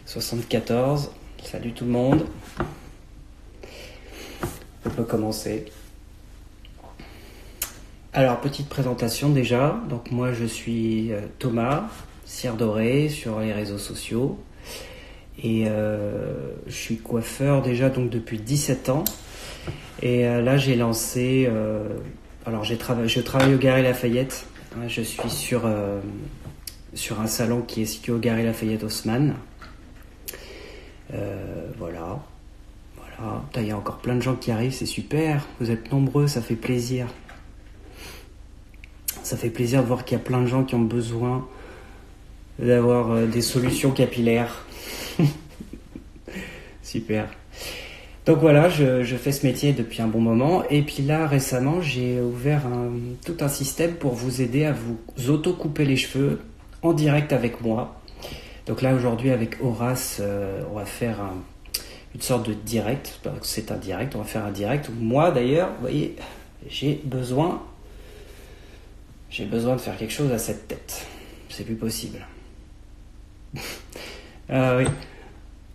74. Salut tout le monde. On peut commencer. Alors, petite présentation déjà. Donc moi je suis Thomas, cire dorée sur les réseaux sociaux. Et je suis coiffeur déjà donc depuis 17 ans. Et là j'ai lancé... je travaille au Galeries Lafayette. Je suis sur un salon qui est situé au Galeries Lafayette Haussmann. Voilà. Il y a encore plein de gens qui arrivent, c'est super. Vous êtes nombreux, ça fait plaisir. Ça fait plaisir de voir qu'il y a plein de gens qui ont besoin d'avoir des solutions capillaires. Super. Donc voilà, je fais ce métier depuis un bon moment. Et puis là, récemment, j'ai ouvert tout un système pour vous aider à vous auto-couper les cheveux en direct avec moi. Donc là, aujourd'hui, avec Horace, on va faire une sorte de direct. C'est un direct, on va faire un direct. Moi, d'ailleurs, vous voyez, j'ai besoin de faire quelque chose à cette tête. C'est plus possible. Oui.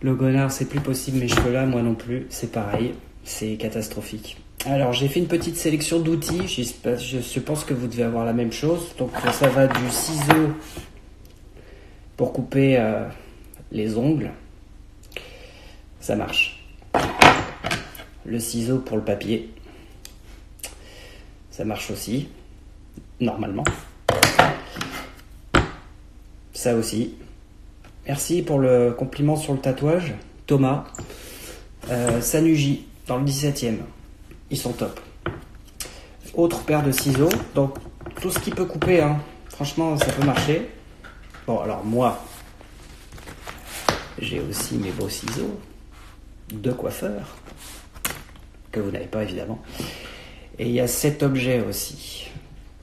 Le gonard, c'est plus possible. Mes cheveux là, moi non plus. C'est pareil. C'est catastrophique. Alors, j'ai fait une petite sélection d'outils. Je pense que vous devez avoir la même chose. Donc, ça va du ciseau pour couper les ongles. Ça marche. Le ciseau pour le papier. Ça marche aussi. Normalement. Ça aussi. Merci pour le compliment sur le tatouage, Thomas. Sanugi, dans le 17e. Ils sont top. Autre paire de ciseaux. Donc, tout ce qui peut couper, hein. Franchement, ça peut marcher. Bon, alors moi, j'ai aussi mes beaux ciseaux de coiffeur, que vous n'avez pas évidemment. Et il y a cet objet aussi.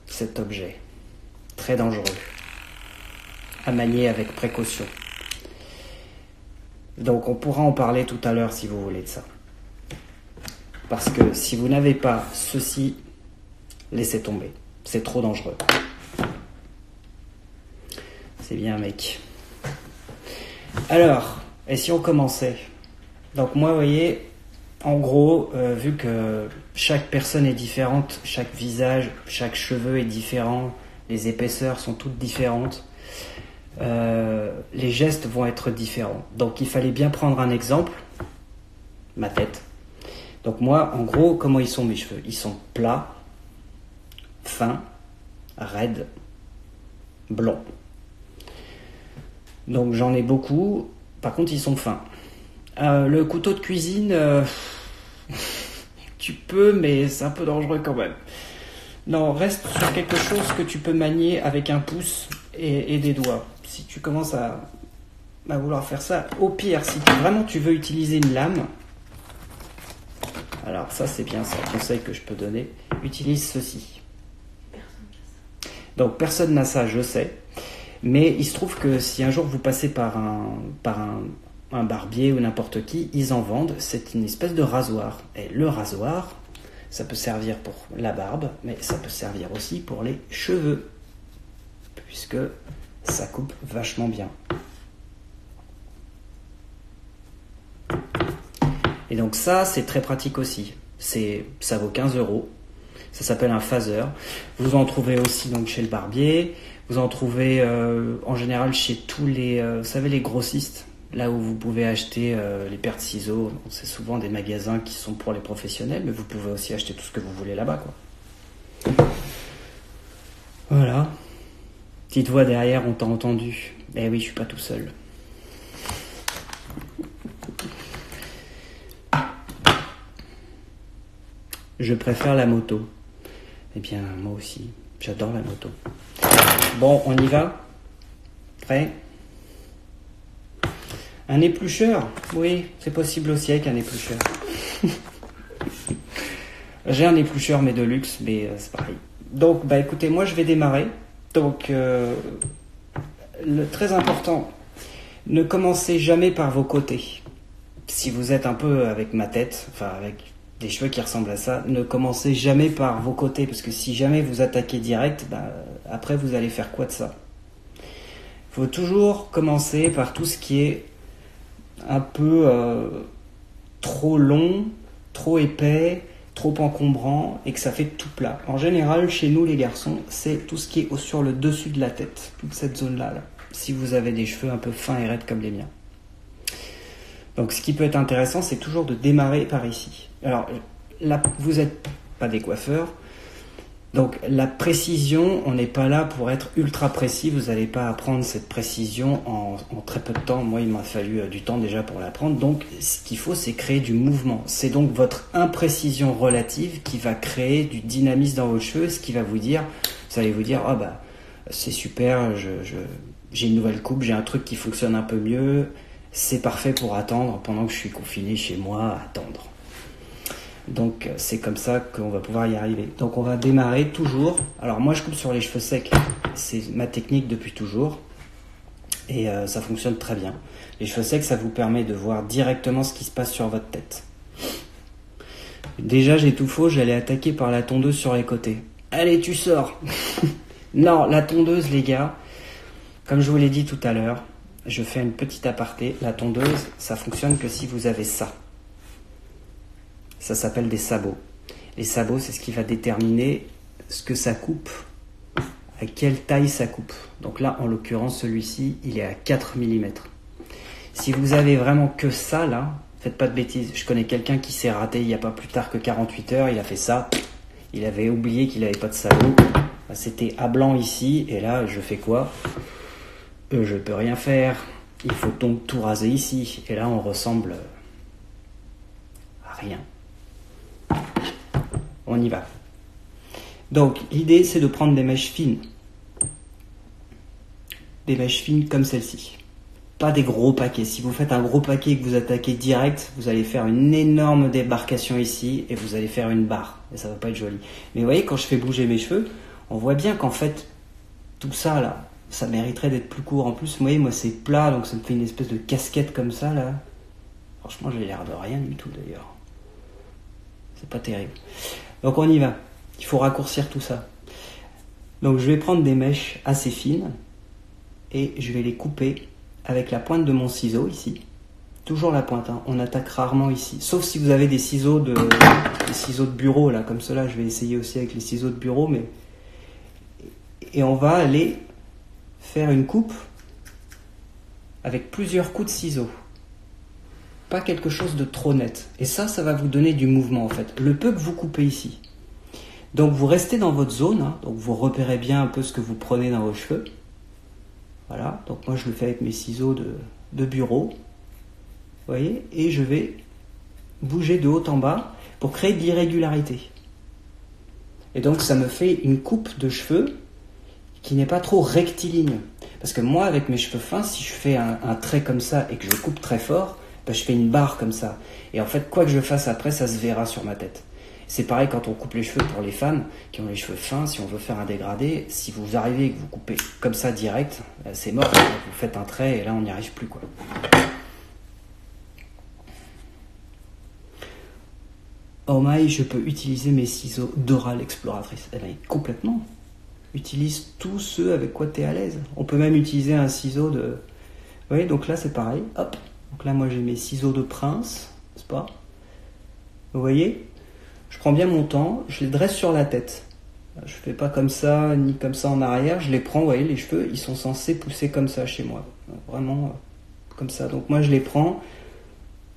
Cet objet, très dangereux, à manier avec précaution. Donc on pourra en parler tout à l'heure si vous voulez de ça. Parce que si vous n'avez pas ceci, laissez tomber. C'est trop dangereux. C'est bien, mec. Alors, et si on commençait? Donc moi, vous voyez, en gros, vu que chaque personne est différente, chaque visage, chaque cheveu est différent, les épaisseurs sont toutes différentes, les gestes vont être différents. Donc il fallait bien prendre un exemple, ma tête. Donc moi, en gros, comment ils sont mes cheveux? Ils sont plats, fins, raides, blonds. Donc j'en ai beaucoup, par contre ils sont fins. Le couteau de cuisine, tu peux, mais c'est un peu dangereux quand même. Non, reste sur quelque chose que tu peux manier avec un pouce et des doigts. Si tu commences à vouloir faire ça, au pire, si vraiment tu veux utiliser une lame, alors ça c'est bien, c'est un conseil que je peux donner, utilise ceci. Donc personne n'a ça, je sais, mais il se trouve que si un jour vous passez par un barbier ou n'importe qui, ils en vendent, c'est une espèce de rasoir. Et le rasoir, ça peut servir pour la barbe, mais ça peut servir aussi pour les cheveux, puisque ça coupe vachement bien. Et donc ça, c'est très pratique aussi. Ça vaut 15 €. Ça s'appelle un phaser. Vous en trouvez aussi donc chez le barbier. Vous en trouvez en général chez tous les, vous savez, les grossistes. Là où vous pouvez acheter les paires de ciseaux, c'est souvent des magasins qui sont pour les professionnels, mais vous pouvez aussi acheter tout ce que vous voulez là-bas, quoi. Voilà. Petite voix derrière, on t'a entendu. Eh oui, je suis pas tout seul. Je préfère la moto. Eh bien, moi aussi, j'adore la moto. Bon, on y va? Prêt? Un éplucheur? Oui, c'est possible aussi avec un éplucheur. J'ai un éplucheur, mais de luxe, mais c'est pareil. Donc, écoutez, moi je vais démarrer. Donc, très important, ne commencez jamais par vos côtés. Si vous êtes un peu avec ma tête, enfin avec des cheveux qui ressemblent à ça, ne commencez jamais par vos côtés, parce que si jamais vous attaquez direct, après vous allez faire quoi de ça? Il faut toujours commencer par tout ce qui est un peu trop long, trop épais, trop encombrant et que ça fait tout plat. En général, chez nous les garçons, c'est tout ce qui est sur le dessus de la tête, toute cette zone-là, là, si vous avez des cheveux un peu fins et raides comme les miens. Donc ce qui peut être intéressant, c'est toujours de démarrer par ici. Alors là, vous n'êtes pas des coiffeurs, donc la précision, on n'est pas là pour être ultra précis, vous n'allez pas apprendre cette précision en très peu de temps. Moi, il m'a fallu du temps déjà pour l'apprendre. Donc ce qu'il faut, c'est créer du mouvement. C'est donc votre imprécision relative qui va créer du dynamisme dans vos cheveux, ce qui va vous dire, vous allez vous dire, ah bah c'est super, j'ai une nouvelle coupe, j'ai un truc qui fonctionne un peu mieux, c'est parfait pour attendre pendant que je suis confiné chez moi à attendre. Donc c'est comme ça qu'on va pouvoir y arriver. Donc on va démarrer toujours. Alors moi je coupe sur les cheveux secs, c'est ma technique depuis toujours et ça fonctionne très bien. Les cheveux secs, ça vous permet de voir directement ce qui se passe sur votre tête. Déjà j'ai tout faux, j'allais attaquer par la tondeuse sur les côtés. Allez, tu sors. Non, la tondeuse les gars, comme je vous l'ai dit tout à l'heure, je fais une petite aparté, la tondeuse ça fonctionne que si vous avez ça. Ça s'appelle des sabots. Les sabots, c'est ce qui va déterminer ce que ça coupe, à quelle taille ça coupe. Donc là, en l'occurrence, celui-ci, il est à 4 mm. Si vous avez vraiment que ça, là, faites pas de bêtises. Je connais quelqu'un qui s'est raté il n'y a pas plus tard que 48 heures, il a fait ça, il avait oublié qu'il n'avait pas de sabot. C'était à blanc ici, et là, je fais quoi ? Je peux rien faire. Il faut donc tout raser ici. Et là, on ressemble à rien. On y va. Donc, l'idée, c'est de prendre des mèches fines. Des mèches fines comme celle-ci. Pas des gros paquets. Si vous faites un gros paquet et que vous attaquez direct, vous allez faire une énorme débarcation ici et vous allez faire une barre. Et ça va pas être joli. Mais vous voyez, quand je fais bouger mes cheveux, on voit bien qu'en fait, tout ça, là, ça mériterait d'être plus court. En plus, vous voyez, moi, c'est plat, donc ça me fait une espèce de casquette comme ça, là. Franchement, j'ai l'air de rien du tout, d'ailleurs. C'est pas terrible. Donc on y va, il faut raccourcir tout ça. Donc je vais prendre des mèches assez fines et je vais les couper avec la pointe de mon ciseau ici. Toujours la pointe, hein. On attaque rarement ici. Sauf si vous avez des ciseaux de bureau, là, comme cela. Je vais essayer aussi avec les ciseaux de bureau. Et on va aller faire une coupe avec plusieurs coups de ciseaux. Pas quelque chose de trop net. Et ça va vous donner du mouvement en fait. Le peu que vous coupez ici. Donc vous restez dans votre zone, hein, donc vous repérez bien un peu ce que vous prenez dans vos cheveux. Voilà, donc moi je le fais avec mes ciseaux de bureau. Vous voyez, et je vais bouger de haut en bas pour créer de l'irrégularité. Et donc ça me fait une coupe de cheveux qui n'est pas trop rectiligne. Parce que moi avec mes cheveux fins, si je fais un trait comme ça et que je coupe très fort, je fais une barre comme ça. Et en fait, quoi que je fasse après, ça se verra sur ma tête. C'est pareil quand on coupe les cheveux pour les femmes qui ont les cheveux fins. Si on veut faire un dégradé, si vous arrivez et que vous coupez comme ça direct, c'est mort. Vous faites un trait et là, on n'y arrive plus, quoi. Oh my, je peux utiliser mes ciseaux Dora l'exploratrice. Eh bien, complètement. Utilise tous ceux avec quoi tu es à l'aise. On peut même utiliser un ciseau de... Vous voyez, donc là, c'est pareil. Hop. Donc là, moi, j'ai mes ciseaux de prince, n'est-ce pas ? Vous voyez ? Je prends bien mon temps, je les dresse sur la tête. Je fais pas comme ça, ni comme ça en arrière. Je les prends, vous voyez, les cheveux, ils sont censés pousser comme ça chez moi. Vraiment comme ça. Donc moi, je les prends,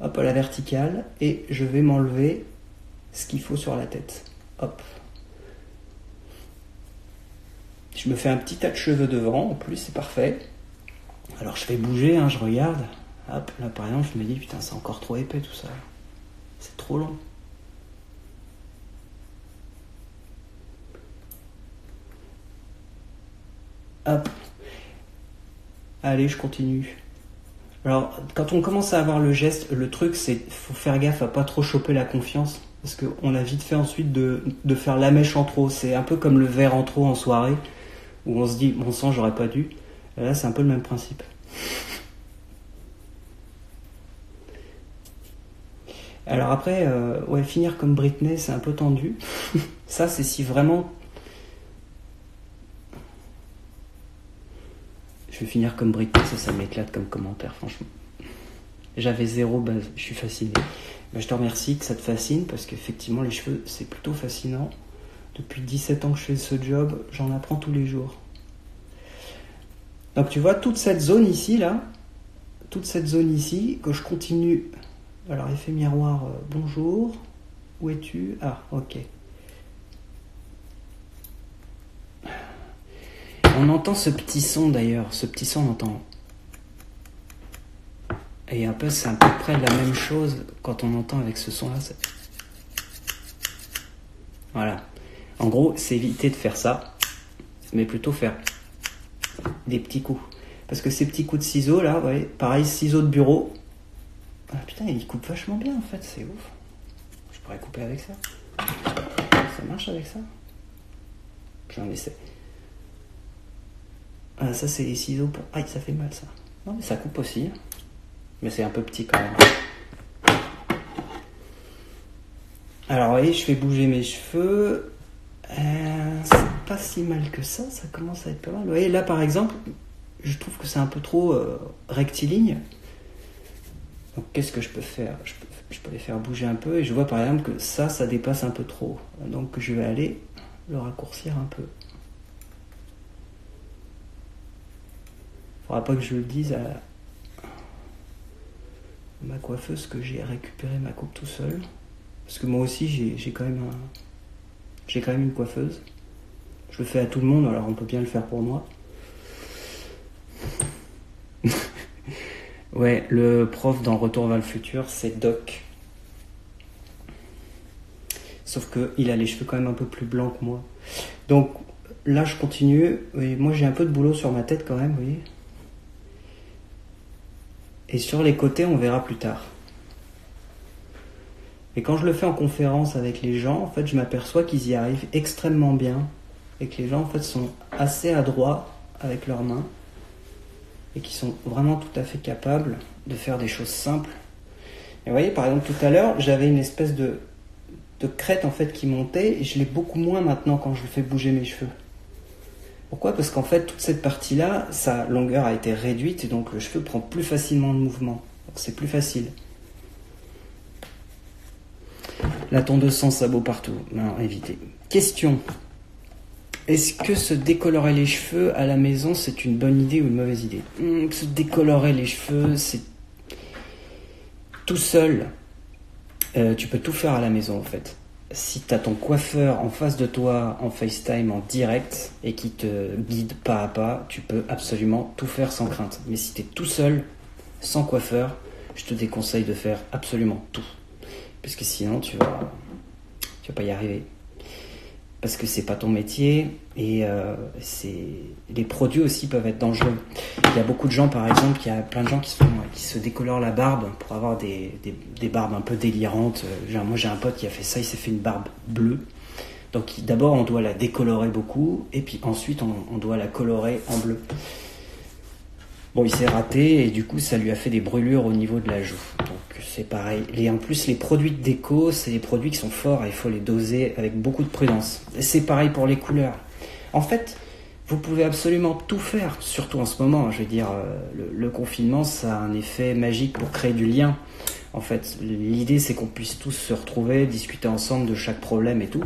hop, à la verticale, et je vais m'enlever ce qu'il faut sur la tête. Hop. Je me fais un petit tas de cheveux devant, en plus, c'est parfait. Alors je fais bouger, hein, je regarde. Hop, là par exemple, je me dis, putain, c'est encore trop épais tout ça. C'est trop long. Hop. Allez, je continue. Alors, quand on commence à avoir le geste, le truc, c'est faut faire gaffe à pas trop choper la confiance. Parce qu'on a vite fait ensuite de faire la mèche en trop. C'est un peu comme le verre en trop en soirée, où on se dit, bon sang, j'aurais pas dû. Là, c'est un peu le même principe. Alors après, ouais, finir comme Britney, c'est un peu tendu. Ça, c'est si vraiment... Je vais finir comme Britney, ça m'éclate comme commentaire, franchement. J'avais zéro base, je suis fasciné. Ben, je te remercie que ça te fascine, parce qu'effectivement, les cheveux, c'est plutôt fascinant. Depuis 17 ans que je fais ce job, j'en apprends tous les jours. Donc tu vois, toute cette zone ici, là, toute cette zone ici, que je continue. Alors, effet miroir, bonjour. Où es-tu? Ah, ok. On entend ce petit son d'ailleurs, ce petit son on entend. Et un peu, c'est à peu près la même chose quand on entend avec ce son-là. Voilà. En gros, c'est éviter de faire ça, mais plutôt faire des petits coups. Parce que ces petits coups de ciseaux là, ouais, pareil, ciseaux de bureau. Ah putain, il coupe vachement bien en fait, c'est ouf. Je pourrais couper avec ça. Ça marche avec ça? J'en essaie. Ah, ça c'est les ciseaux pour... Aïe, ça fait mal ça. Non mais ça coupe aussi. Mais c'est un peu petit quand même. Alors vous voyez, je fais bouger mes cheveux. C'est pas si mal que ça commence à être pas mal. Vous voyez, là par exemple, je trouve que c'est un peu trop rectiligne. Donc qu'est-ce que je peux faire? Je peux les faire bouger un peu et je vois par exemple que ça dépasse un peu trop. Donc je vais aller le raccourcir un peu. Faudra pas que je le dise à ma coiffeuse que j'ai récupéré ma coupe tout seul. Parce que moi aussi j'ai quand même une coiffeuse. Je le fais à tout le monde, alors on peut bien le faire pour moi. Ouais, le prof dans Retour vers le futur, c'est Doc. Sauf qu'il a les cheveux quand même un peu plus blancs que moi. Donc là, je continue. Oui, moi, j'ai un peu de boulot sur ma tête quand même, vous voyez. Et sur les côtés, on verra plus tard. Et quand je le fais en conférence avec les gens, en fait, je m'aperçois qu'ils y arrivent extrêmement bien. Et que les gens, en fait, sont assez adroits avec leurs mains. Et qui sont vraiment tout à fait capables de faire des choses simples. Et vous voyez, par exemple, tout à l'heure, j'avais une espèce de crête, en fait, qui montait. Et je l'ai beaucoup moins maintenant quand je fais bouger mes cheveux. Pourquoi? Parce qu'en fait, toute cette partie-là, sa longueur a été réduite. Et donc, le cheveu prend plus facilement de mouvement. Donc, c'est plus facile. La tondeuse sans sabot partout. Non, évitez. Question. Est-ce que se décolorer les cheveux à la maison, c'est une bonne idée ou une mauvaise idée? Se décolorer les cheveux, c'est tout seul. Tu peux tout faire à la maison en fait. Si tu as ton coiffeur en face de toi en FaceTime en direct et qui te guide pas à pas, tu peux absolument tout faire sans crainte. Mais si tu es tout seul, sans coiffeur, je te déconseille de faire absolument tout. Parce que sinon tu vas pas y arriver. Parce que c'est pas ton métier et les produits aussi peuvent être dangereux. Il y a beaucoup de gens, par exemple, il y a plein de gens qui se décolorent la barbe pour avoir des barbes un peu délirantes. Moi j'ai un pote qui a fait ça, il s'est fait une barbe bleue. Donc d'abord on doit la décolorer beaucoup et puis ensuite on doit la colorer en bleu. Bon, il s'est raté et du coup ça lui a fait des brûlures au niveau de la joue. Donc c'est pareil. Et en plus les produits de déco, c'est des produits qui sont forts et il faut les doser avec beaucoup de prudence. Et c'est pareil pour les couleurs. En fait, vous pouvez absolument tout faire, surtout en ce moment. Je veux dire, le confinement, ça a un effet magique pour créer du lien. En fait, l'idée c'est qu'on puisse tous se retrouver, discuter ensemble de chaque problème et tout.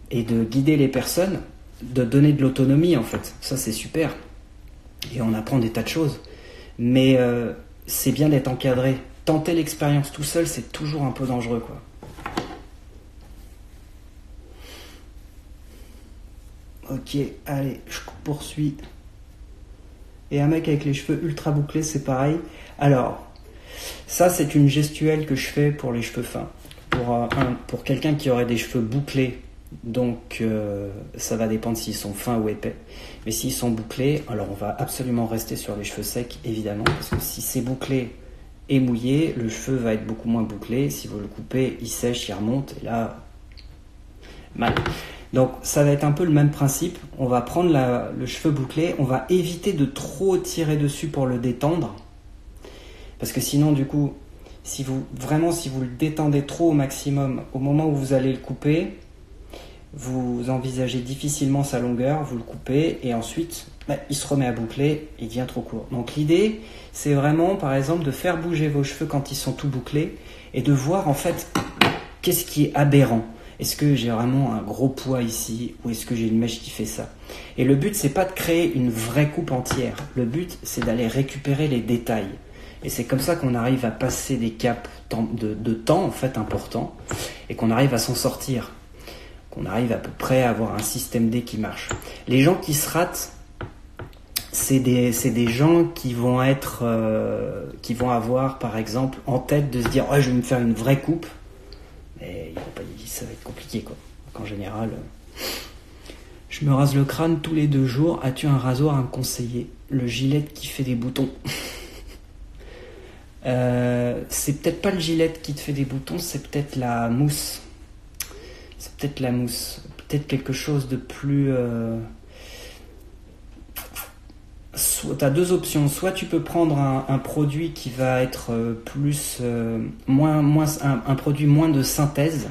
Et de guider les personnes, de donner de l'autonomie en fait. Ça c'est super. Et on apprend des tas de choses. Mais c'est bien d'être encadré. Tenter l'expérience tout seul, c'est toujours un peu dangereux, quoi. Ok, allez, je poursuis. Et un mec avec les cheveux ultra bouclés, c'est pareil. Alors, ça c'est une gestuelle que je fais pour les cheveux fins. Pour quelqu'un qui aurait des cheveux bouclés, donc ça va dépendre s'ils sont fins ou épais. Mais s'ils sont bouclés, alors on va absolument rester sur les cheveux secs, évidemment, parce que si c'est bouclé et mouillé, le cheveu va être beaucoup moins bouclé. Si vous le coupez, il sèche, il remonte, et là, mal. Donc ça va être un peu le même principe. On va prendre le cheveu bouclé, on va éviter de trop tirer dessus pour le détendre, parce que sinon, du coup, si vous le détendez trop au maximum, au moment où vous allez le couper, vous envisagez difficilement sa longueur, vous le coupez et ensuite il se remet à boucler, il devient trop court. Donc l'idée, c'est vraiment, par exemple, de faire bouger vos cheveux quand ils sont tout bouclés et de voir en fait qu'est-ce qui est aberrant. Est-ce que j'ai vraiment un gros poids ici ou est-ce que j'ai une mèche qui fait ça? Et le but, c'est pas de créer une vraie coupe entière. Le but, c'est d'aller récupérer les détails. Et c'est comme ça qu'on arrive à passer des caps de temps en fait importants et qu'on arrive à s'en sortir. Qu'on arrive à peu près à avoir un système D qui marche. Les gens qui se ratent, c'est des gens qui vont avoir par exemple en tête de se dire je vais me faire une vraie coupe, mais ça va être compliqué quoi. Donc, en général, je me rase le crâne tous les 2 jours. As-tu un rasoir à me conseiller? Le Gillette qui fait des boutons. C'est peut-être pas le Gillette qui te fait des boutons, c'est peut-être la mousse. Peut-être quelque chose de plus. Tu as 2 options. Soit tu peux prendre un produit qui va être un produit moins de synthèse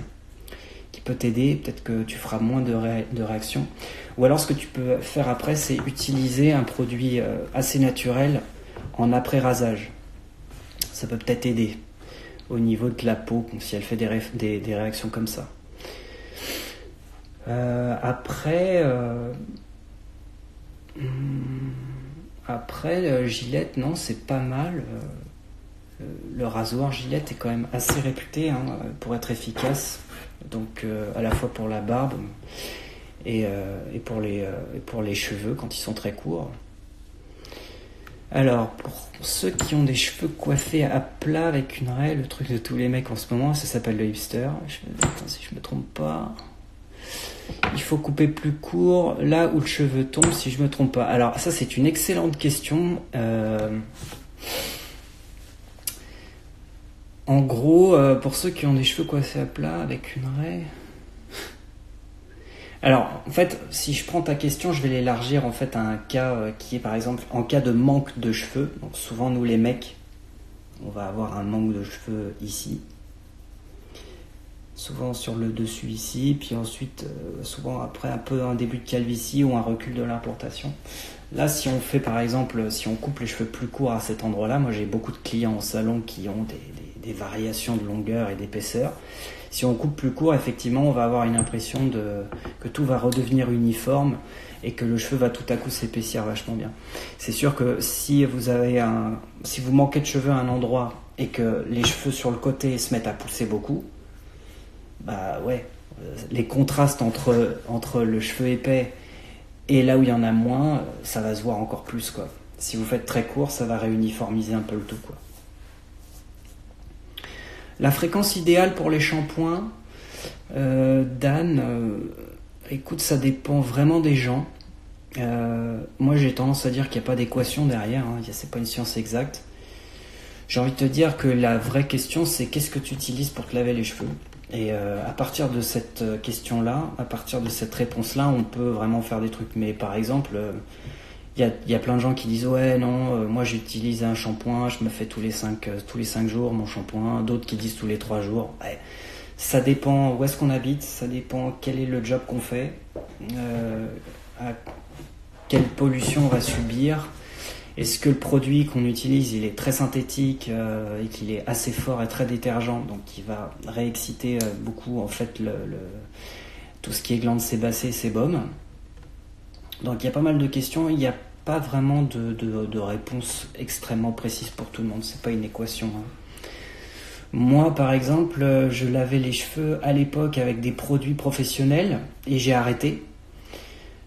qui peut t'aider. Peut-être que tu feras moins de réactions. Ou alors ce que tu peux faire après, c'est utiliser un produit assez naturel en après-rasage. Ça peut peut-être aider au niveau de la peau si elle fait des réactions comme ça. Après, Gillette, non, c'est pas mal. Le rasoir Gillette est quand même assez réputé pour être efficace. Donc, à la fois pour la barbe et pour les cheveux quand ils sont très courts. Alors, pour ceux qui ont des cheveux coiffés à plat avec une raie, le truc de tous les mecs en ce moment, ça s'appelle le hipster. Attends, si je me trompe pas. Il faut couper plus court là où le cheveu tombe, si je me trompe pas. Alors ça c'est une excellente question. En gros, pour ceux qui ont des cheveux coiffés à plat avec une raie. Alors en fait, si je prends ta question, je vais l'élargir en fait à un cas qui est par exemple en cas de manque de cheveux. Donc souvent nous les mecs, on va avoir un manque de cheveux ici. Souvent sur le dessus ici, puis ensuite souvent après un début de calvitie ou un recul de l'implantation. Là si on fait par exemple, si on coupe les cheveux plus courts à cet endroit-là, moi j'ai beaucoup de clients en salon qui ont des variations de longueur et d'épaisseur. Si on coupe plus court, effectivement on va avoir une impression que tout va redevenir uniforme et que le cheveu va tout à coup s'épaissir vachement bien. C'est sûr que si vous manquez de cheveux à un endroit et que les cheveux sur le côté se mettent à pousser beaucoup, bah ouais, les contrastes entre le cheveu épais et là où il y en a moins, ça va se voir encore plus quoi. Si vous faites très court, ça va réuniformiser un peu le tout quoi. La fréquence idéale pour les shampoings, Dan, écoute, ça dépend vraiment des gens. Moi j'ai tendance à dire qu'il n'y a pas d'équation derrière, c'est pas une science exacte. J'ai envie de te dire que la vraie question c'est qu'est-ce que tu utilises pour te laver les cheveux. Et à partir de cette question-là, à partir de cette réponse-là, on peut vraiment faire des trucs. Mais par exemple, il y a plein de gens qui disent ouais non, moi j'utilise un shampoing, je me fais tous les 5 jours mon shampoing. D'autres qui disent tous les 3 jours. Ouais. Ça dépend où est-ce qu'on habite, ça dépend quel est le job qu'on fait, quelle pollution on va subir. Est-ce que le produit qu'on utilise il est très synthétique et qu'il est assez fort et très détergent, donc il va réexciter beaucoup en fait tout ce qui est glandes sébacées et sébum. Donc il y a pas mal de questions, il n'y a pas vraiment de réponse extrêmement précise pour tout le monde, c'est pas une équation. Moi par exemple, je lavais les cheveux à l'époque avec des produits professionnels et j'ai arrêté.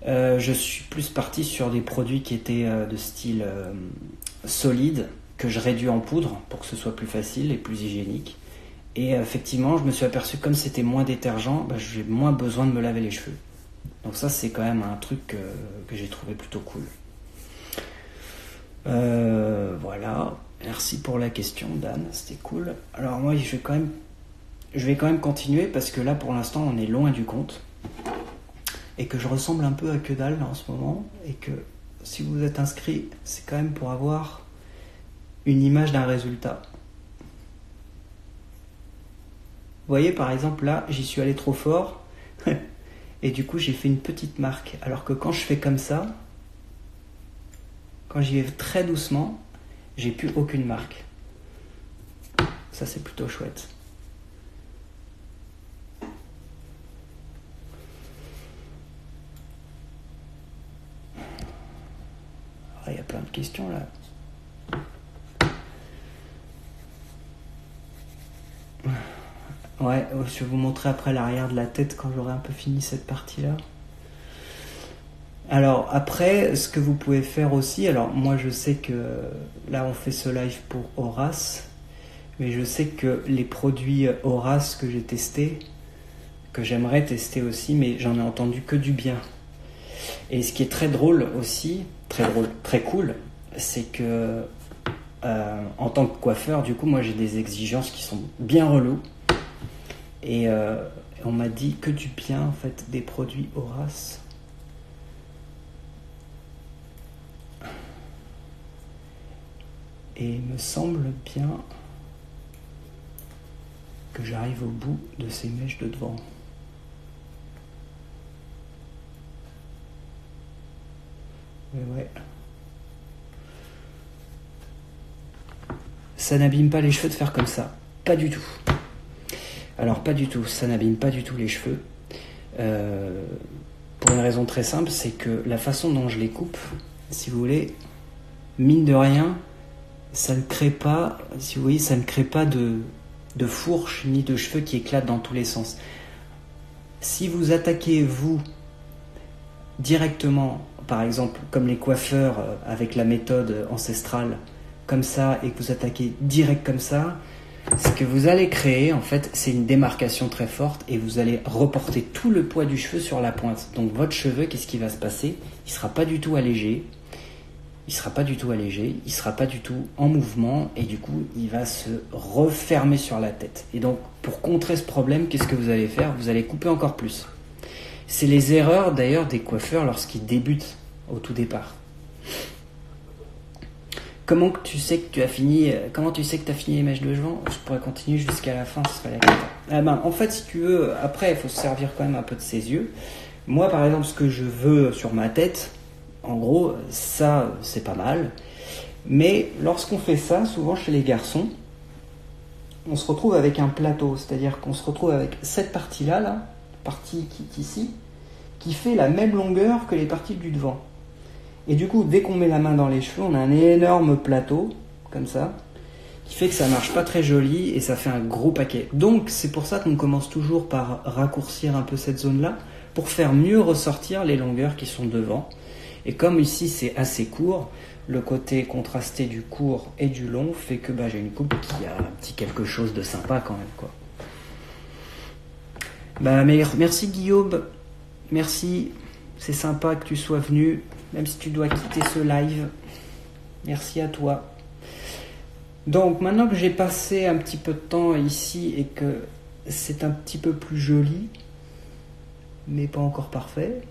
Je suis plus parti sur des produits qui étaient de style solide, que je réduis en poudre pour que ce soit plus facile et plus hygiénique. Et effectivement, je me suis aperçu que comme c'était moins détergent, j'ai moins besoin de me laver les cheveux. Donc ça, c'est quand même un truc que j'ai trouvé plutôt cool. Voilà, merci pour la question Dan, c'était cool. Alors moi, je vais quand même continuer parce que là, pour l'instant, on est loin du compte. Et que je ressemble un peu à que dalle en ce moment, et que si vous êtes inscrit, c'est quand même pour avoir une image d'un résultat. Vous voyez par exemple là, j'y suis allé trop fort, et du coup j'ai fait une petite marque, alors que quand je fais comme ça, quand j'y vais très doucement, j'ai plus aucune marque. Ça, c'est plutôt chouette. Il y a plein de questions là. Ouais, je vais vous montrer après l'arrière de la tête quand j'aurai un peu fini cette partie-là. Alors après, ce que vous pouvez faire aussi, alors moi je sais que là on fait ce live pour Horace, mais je sais que les produits Horace que j'ai testés, que j'aimerais tester aussi, mais j'en ai entendu que du bien. Et ce qui est très drôle aussi, très cool, c'est que en tant que coiffeur, du coup moi j'ai des exigences qui sont bien reloues. Et on m'a dit que du bien en fait des produits Horace. Et il me semble bien que j'arrive au bout de ces mèches de devant. Mais ouais. Ça n'abîme pas les cheveux de faire comme ça. Pas du tout. Alors pas du tout, ça n'abîme pas du tout les cheveux. Pour une raison très simple, c'est que la façon dont je les coupe, si vous voulez, mine de rien, ça ne crée pas, si vous voyez, ça ne crée pas de fourche ni de cheveux qui éclatent dans tous les sens. Si vous attaquez vous directement, par exemple comme les coiffeurs avec la méthode ancestrale, comme ça, et que vous attaquez direct comme ça, ce que vous allez créer, en fait, c'est une démarcation très forte et vous allez reporter tout le poids du cheveu sur la pointe. Donc votre cheveu, qu'est-ce qui va se passer? Il ne sera pas du tout allégé. Il sera pas du tout en mouvement et du coup, il va se refermer sur la tête. Et donc, pour contrer ce problème, qu'est-ce que vous allez faire? Vous allez couper encore plus. C'est les erreurs d'ailleurs des coiffeurs lorsqu'ils débutent au tout départ. Comment tu sais que tu as fini les mèches de devant? Je pourrais continuer jusqu'à la fin, ce serait la question. En fait, si tu veux, après, il faut se servir quand même un peu de ses yeux. Moi, par exemple, ce que je veux sur ma tête, en gros, ça, c'est pas mal. Mais lorsqu'on fait ça, souvent chez les garçons, on se retrouve avec un plateau. C'est-à-dire qu'on se retrouve avec cette partie-là, la partie qui est ici, qui fait la même longueur que les parties du devant. Et du coup, dès qu'on met la main dans les cheveux, on a un énorme plateau, comme ça, qui fait que ça marche pas très joli et ça fait un gros paquet. Donc, c'est pour ça qu'on commence toujours par raccourcir un peu cette zone-là, pour faire mieux ressortir les longueurs qui sont devant. Et comme ici, c'est assez court, le côté contrasté du court et du long fait que j'ai une coupe qui a un petit quelque chose de sympa quand même, quoi. Merci Guillaume, merci, c'est sympa que tu sois venu. Même si tu dois quitter ce live, merci à toi. Donc maintenant que j'ai passé un petit peu de temps ici et que c'est un petit peu plus joli, mais pas encore parfait,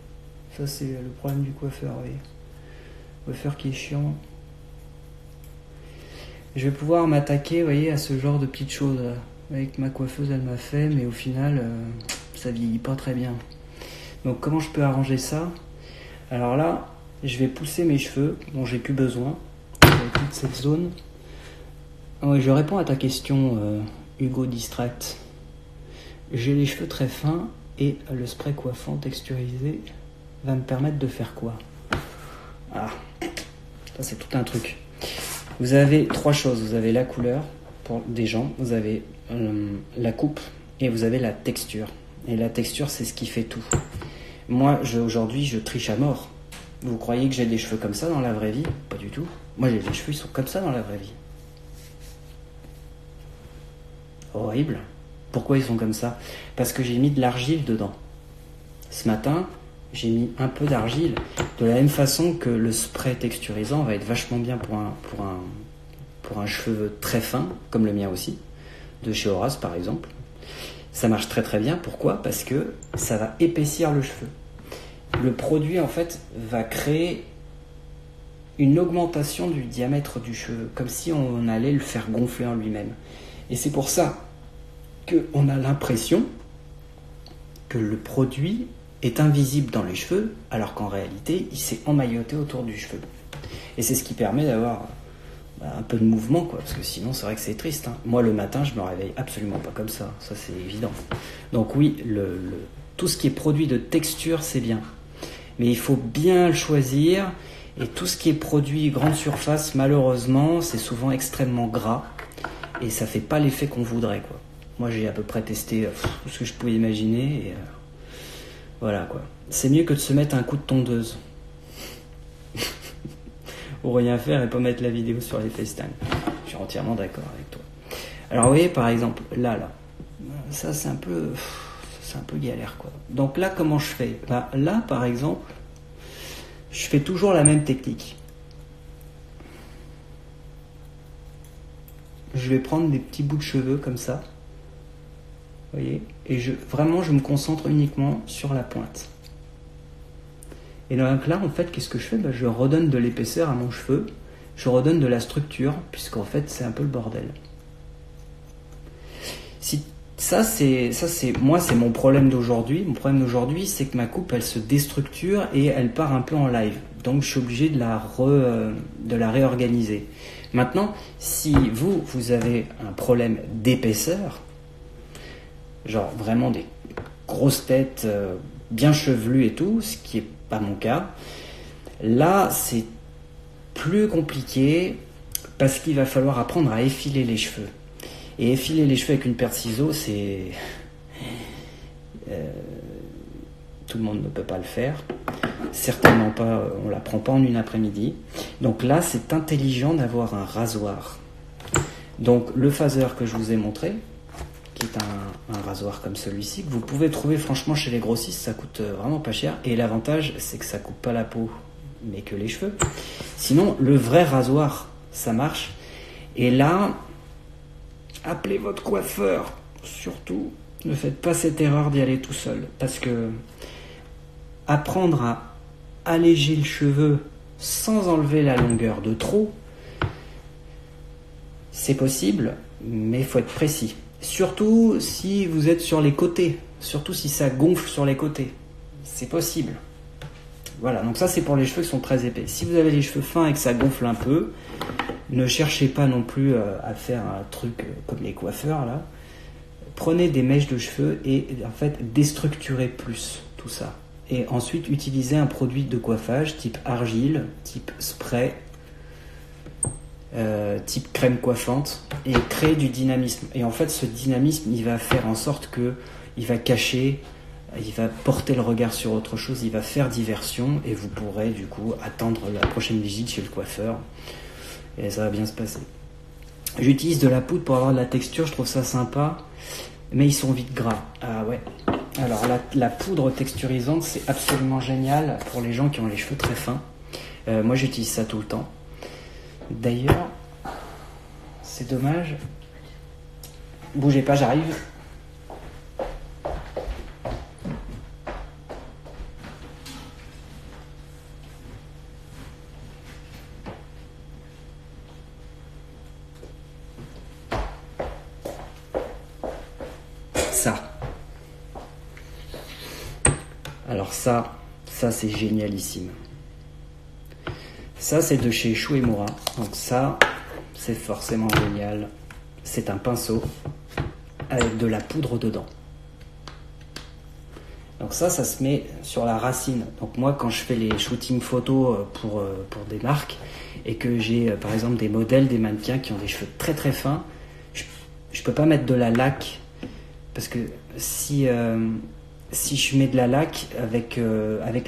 ça c'est le problème du coiffeur, oui. Le coiffeur qui est chiant. Je vais pouvoir m'attaquer, vous voyez, à ce genre de petites choses. Avec ma coiffeuse, elle m'a fait, mais au final, ça vieillit pas très bien. Donc comment je peux arranger ça? Alors là, je vais pousser mes cheveux dont j'ai plus besoin avec toute cette zone. Oui, je réponds à ta question, Hugo Distract. J'ai les cheveux très fins et le spray coiffant texturisé va me permettre de faire quoi? Ah, ça c'est tout un truc. Vous avez trois choses. Vous avez la couleur pour des gens, vous avez la coupe et vous avez la texture. Et la texture, c'est ce qui fait tout. Moi, aujourd'hui, je triche à mort. Vous croyez que j'ai des cheveux comme ça dans la vraie vie? Pas du tout. Moi, j'ai des cheveux, ils sont comme ça dans la vraie vie. Horrible. Pourquoi ils sont comme ça? Parce que j'ai mis de l'argile dedans. Ce matin, j'ai mis un peu d'argile. De la même façon que le spray texturisant va être vachement bien pour un cheveu très fin, comme le mien aussi, de chez Horace par exemple. Ça marche très très bien. Pourquoi? Parce que ça va épaissir le cheveu. Le produit en fait va créer une augmentation du diamètre du cheveu, comme si on allait le faire gonfler en lui-même. Et c'est pour ça qu'on a l'impression que le produit est invisible dans les cheveux, alors qu'en réalité, il s'est emmailloté autour du cheveu. Et c'est ce qui permet d'avoir un peu de mouvement, quoi, parce que sinon c'est vrai que c'est triste, hein. Moi le matin je me réveille absolument pas comme ça c'est évident. Donc oui, tout ce qui est produit de texture c'est bien, mais il faut bien le choisir, et tout ce qui est produit grande surface malheureusement c'est souvent extrêmement gras, et ça fait pas l'effet qu'on voudrait, quoi. Moi j'ai à peu près testé tout ce que je pouvais imaginer, et voilà, quoi. C'est mieux que de se mettre un coup de tondeuse. Ou rien faire et pas mettre la vidéo sur les FaceTime. Je suis entièrement d'accord avec toi. Alors vous voyez par exemple, là, ça c'est un peu galère, quoi. Donc là comment je fais? Là par exemple, je fais toujours la même technique. Je vais prendre des petits bouts de cheveux comme ça. Vous voyez? Et vraiment je me concentre uniquement sur la pointe. Et donc là, en fait, qu'est-ce que je fais? Je redonne de l'épaisseur à mon cheveu, je redonne de la structure, puisqu'en fait, c'est un peu le bordel. Moi, c'est mon problème d'aujourd'hui. Mon problème d'aujourd'hui, c'est que ma coupe, elle se déstructure et elle part un peu en live. Donc, je suis obligé de la réorganiser. Maintenant, si vous avez un problème d'épaisseur, genre vraiment des grosses têtes bien chevelues et tout, ce qui est pas mon cas, là c'est plus compliqué parce qu'il va falloir apprendre à effiler les cheveux. Et effiler les cheveux avec une paire de ciseaux, c'est tout le monde ne peut pas le faire, certainement pas, on l'apprend pas en une après-midi. Donc là c'est intelligent d'avoir un rasoir. Donc le phaser que je vous ai montré, qui est un rasoir comme celui-ci, que vous pouvez trouver franchement chez les grossistes, ça coûte vraiment pas cher, et l'avantage c'est que ça coupe pas la peau mais que les cheveux. Sinon le vrai rasoir ça marche, et là appelez votre coiffeur, surtout ne faites pas cette erreur d'y aller tout seul, parce que apprendre à alléger le cheveu sans enlever la longueur de trop, c'est possible, mais il faut être précis. Surtout si vous êtes sur les côtés, surtout si ça gonfle sur les côtés, c'est possible. Voilà, donc ça c'est pour les cheveux qui sont très épais. Si vous avez les cheveux fins et que ça gonfle un peu, ne cherchez pas non plus à faire un truc comme les coiffeurs là. Prenez des mèches de cheveux et en fait déstructurez plus tout ça. Et ensuite utilisez un produit de coiffage type argile, type spray, type crème coiffante, et créer du dynamisme. Et en fait ce dynamisme il va faire en sorte que il va cacher, il va porter le regard sur autre chose, il va faire diversion, et vous pourrez du coup attendre la prochaine visite chez le coiffeur et ça va bien se passer. J'utilise de la poudre pour avoir de la texture, je trouve ça sympa, mais ils sont vite gras. Ah ouais. Alors la poudre texturisante c'est absolument génial pour les gens qui ont les cheveux très fins. Moi j'utilise ça tout le temps. D'ailleurs, c'est dommage. Bougez pas, j'arrive. Ça. Alors ça c'est génialissime. Ça c'est de chez Shuemura, donc ça c'est forcément génial. C'est un pinceau avec de la poudre dedans. Donc ça se met sur la racine. Donc moi quand je fais les shootings photos pour des marques et que j'ai par exemple des modèles, des mannequins qui ont des cheveux très très fins, je peux pas mettre de la laque, parce que si je mets de la laque avec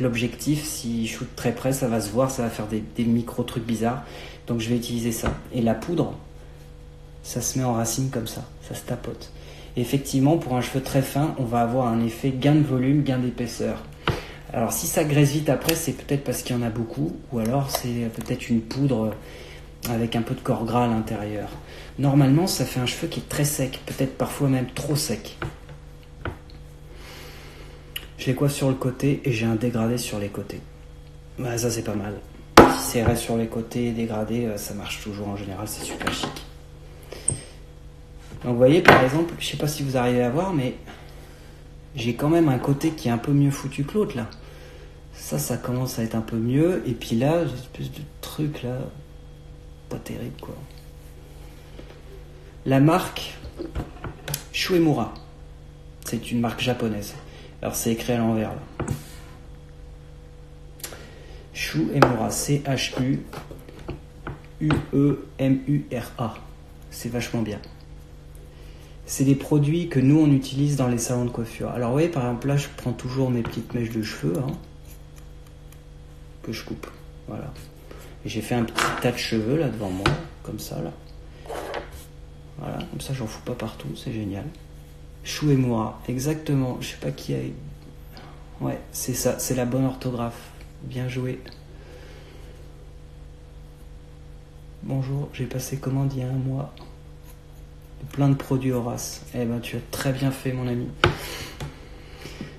l'objectif, si je shoot très près, ça va se voir, ça va faire des micro trucs bizarres. Donc je vais utiliser ça. Et la poudre, ça se met en racine comme ça se tapote. Et effectivement, pour un cheveu très fin, on va avoir un effet gain de volume, gain d'épaisseur. Alors si ça graisse vite après, c'est peut-être parce qu'il y en a beaucoup, ou alors c'est peut-être une poudre avec un peu de corps gras à l'intérieur. Normalement, ça fait un cheveu qui est très sec, peut-être parfois même trop sec. Je les coiffe sur le côté et j'ai un dégradé sur les côtés. Bah, ça c'est pas mal. Si c'est reste sur les côtés dégradé, ça marche toujours en général, c'est super chic. Donc vous voyez par exemple, je sais pas si vous arrivez à voir, mais j'ai quand même un côté qui est un peu mieux foutu que l'autre là. Ça commence à être un peu mieux, et puis là, j'ai une espèce de truc là, pas terrible quoi. La marque Shuemura, c'est une marque japonaise. Alors c'est écrit à l'envers là. Shuemura, C-H-U-U-E-M-U-R-A. C'est vachement bien. C'est des produits que nous on utilise dans les salons de coiffure. Alors vous voyez, par exemple là, je prends toujours mes petites mèches de cheveux que je coupe. Voilà. Et j'ai fait un petit tas de cheveux là devant moi, comme ça là. Voilà, comme ça j'en fous pas partout, c'est génial. Shuemura, exactement. Je sais pas qui a. Ouais, c'est ça, c'est la bonne orthographe. Bien joué. Bonjour, j'ai passé commande il y a un mois. Plein de produits Horace. Eh ben, tu as très bien fait, mon ami.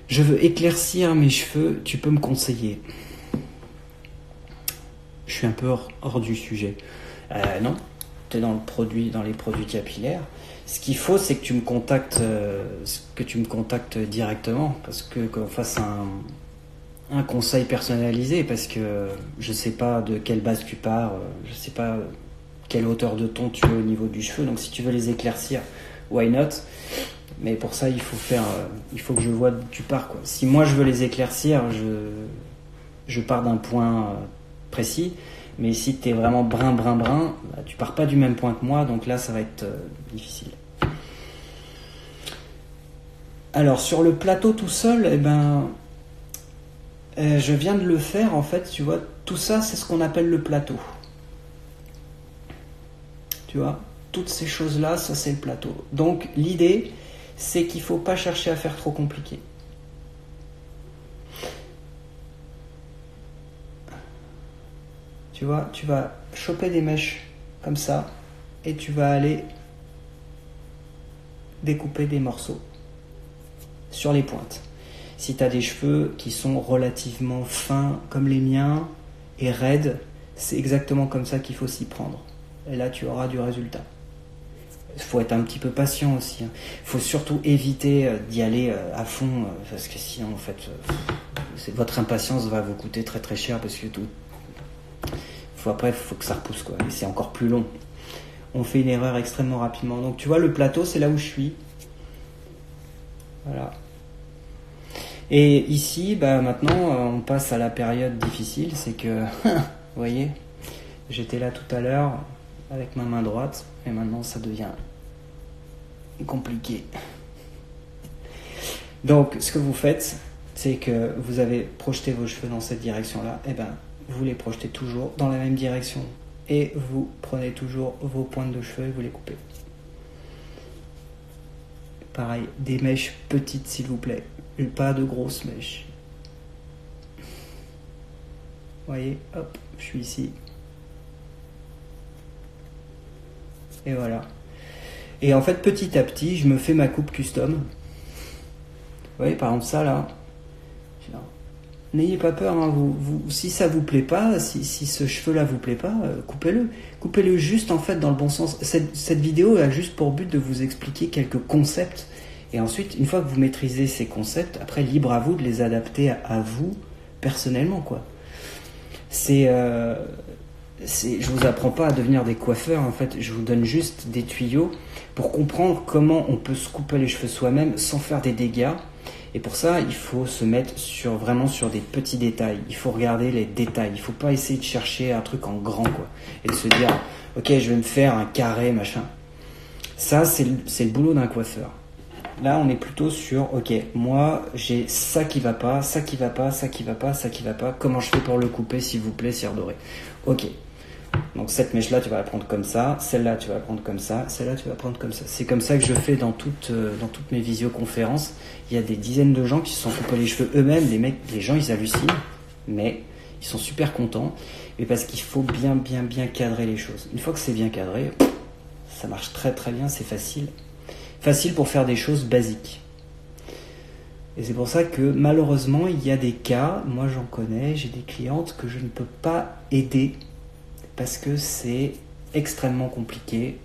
Je veux éclaircir mes cheveux, tu peux me conseiller? Je suis un peu hors du sujet. Non, tu es dans les produits capillaires. Ce qu'il faut, c'est que tu me contactes, directement, parce que qu'on fasse un conseil personnalisé, parce que je sais pas de quelle base tu pars, je sais pas quelle hauteur de ton tu veux au niveau du cheveu, donc si tu veux les éclaircir, why not? Mais pour ça, il faut que je vois d'où tu pars, quoi. Si moi je veux les éclaircir, je pars d'un point précis, mais si tu es vraiment brun, bah, tu pars pas du même point que moi, donc là ça va être difficile. Alors sur le plateau tout seul, eh ben, je viens de le faire en fait, tu vois, tout ça c'est ce qu'on appelle le plateau. Tu vois, toutes ces choses-là, ça c'est le plateau. Donc l'idée, c'est qu'il ne faut pas chercher à faire trop compliqué. Tu vois, tu vas choper des mèches comme ça et tu vas aller découper des morceaux sur les pointes. Si tu as des cheveux qui sont relativement fins comme les miens et raides, c'est exactement comme ça qu'il faut s'y prendre. Et là, tu auras du résultat. Il faut être un petit peu patient aussi. Il faut surtout éviter d'y aller à fond, parce que sinon, en fait, votre impatience va vous coûter très très cher, parce que après, il faut que ça repousse, quoi. Et c'est encore plus long. On fait une erreur extrêmement rapidement. Donc, tu vois, le plateau, c'est là où je suis. Voilà. Et ici, bah, maintenant, on passe à la période difficile. C'est que, vous voyez, j'étais là tout à l'heure avec ma main droite, et maintenant ça devient compliqué. Donc ce que vous faites, c'est que vous avez projeté vos cheveux dans cette direction-là, et ben vous les projetez toujours dans la même direction, et vous prenez toujours vos pointes de cheveux et vous les coupez. Pareil, des mèches petites s'il vous plaît, et pas de grosses mèches. Vous voyez, hop, je suis ici. Et voilà. Et en fait, petit à petit, je me fais ma coupe custom. Vous voyez, par exemple, ça là. N'ayez pas peur, hein, si ça vous plaît pas, si ce cheveu-là vous plaît pas, coupez-le. Coupez-le juste en fait dans le bon sens. Cette vidéo a juste pour but de vous expliquer quelques concepts. Et ensuite, une fois que vous maîtrisez ces concepts, après, libre à vous de les adapter à vous personnellement, quoi. Je vous apprends pas à devenir des coiffeurs, en fait, je vous donne juste des tuyaux pour comprendre comment on peut se couper les cheveux soi-même sans faire des dégâts. Et pour ça, il faut se mettre vraiment sur des petits détails. Il faut regarder les détails. Il faut pas essayer de chercher un truc en grand, quoi. Et de se dire, ok, je vais me faire un carré, machin. Ça, c'est le boulot d'un coiffeur. Là, on est plutôt sur, ok, moi, j'ai ça qui va pas, ça qui va pas, ça qui va pas, ça qui va pas. Comment je fais pour le couper, s'il vous plaît, cire dorée? Ok. Donc cette mèche-là, tu vas la prendre comme ça. Celle-là, tu vas la prendre comme ça. Celle-là, tu vas la prendre comme ça. C'est comme ça que je fais dans toutes mes visioconférences. Il y a des dizaines de gens qui se sont coupés les cheveux eux-mêmes. Les gens, ils hallucinent. Mais ils sont super contents. Mais parce qu'il faut bien cadrer les choses. Une fois que c'est bien cadré, ça marche très très bien. C'est facile. Facile pour faire des choses basiques. Et c'est pour ça que malheureusement, il y a des cas, moi j'en connais, j'ai des clientes que je ne peux pas aider parce que c'est extrêmement compliqué,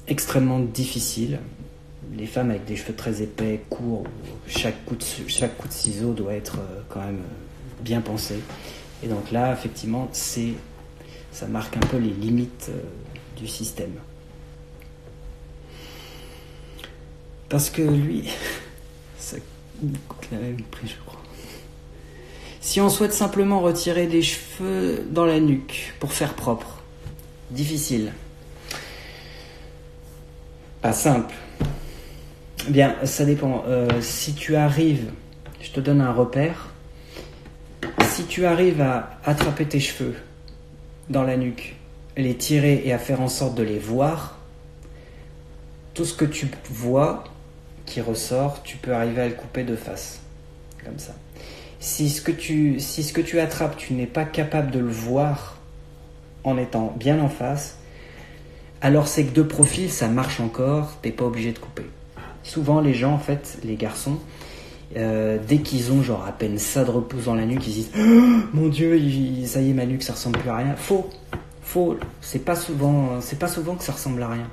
extrêmement difficile. Les femmes avec des cheveux très épais, courts, chaque coup de ciseau doit être quand même bien pensé. Et donc là, effectivement, ça marque un peu les limites du système. Parce que lui, ça coûte la même prix, je crois. Si on souhaite simplement retirer des cheveux dans la nuque pour faire propre, difficile. Pas simple. Bien, ça dépend. Si tu arrives, je te donne un repère. Si tu arrives à attraper tes cheveux dans la nuque, les tirer et à faire en sorte de les voir, tout ce que tu vois qui ressort, tu peux arriver à le couper de face, comme ça. Si ce que tu attrapes, tu n'es pas capable de le voir en étant bien en face, alors c'est que de profil, ça marche encore, t'es pas obligé de couper. Souvent les gens, en fait, les garçons, dès qu'ils ont genre à peine ça de repousse dans la nuque, ils disent oh, mon Dieu, ça y est, ma nuque, ça ressemble plus à rien. Faux. C'est pas souvent que ça ressemble à rien.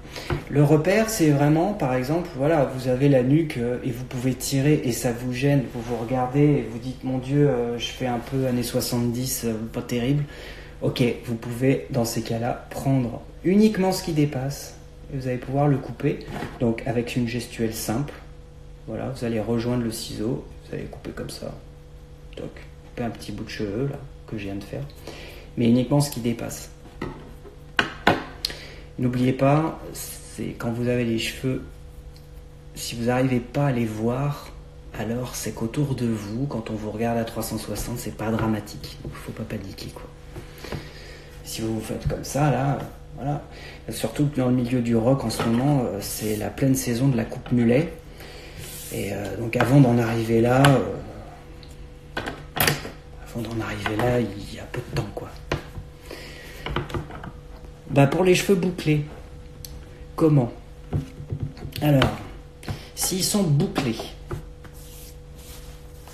Le repère, c'est vraiment, par exemple, voilà, vous avez la nuque et vous pouvez tirer et ça vous gêne, vous vous regardez et vous dites mon Dieu, je fais un peu années 70, pas terrible. Ok, vous pouvez dans ces cas-là prendre uniquement ce qui dépasse et vous allez pouvoir le couper. Donc avec une gestuelle simple, voilà, vous allez rejoindre le ciseau, vous allez couper comme ça, toc, couper un petit bout de cheveux là que je viens de faire, mais uniquement ce qui dépasse. N'oubliez pas, c'est quand vous avez les cheveux, si vous n'arrivez pas à les voir, alors c'est qu'autour de vous, quand on vous regarde à 360, c'est pas dramatique. Donc il ne faut pas paniquer, quoi. Si vous faites comme ça, là, voilà. Surtout que dans le milieu du rock en ce moment, c'est la pleine saison de la coupe mulet. Et donc avant d'en arriver là, il y a peu de temps, quoi. Bah pour les cheveux bouclés, comment? Alors, s'ils sont bouclés,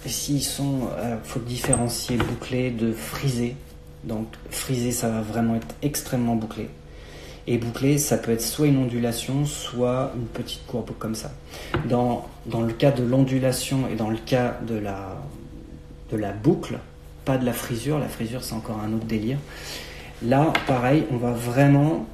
faut différencier bouclé de frisé. Donc frisé, ça va vraiment être extrêmement bouclé. Et bouclé, ça peut être soit une ondulation, soit une petite courbe comme ça. Dans le cas de l'ondulation et dans le cas de la boucle, pas de la frisure c'est encore un autre délire. Là, pareil, on va vraiment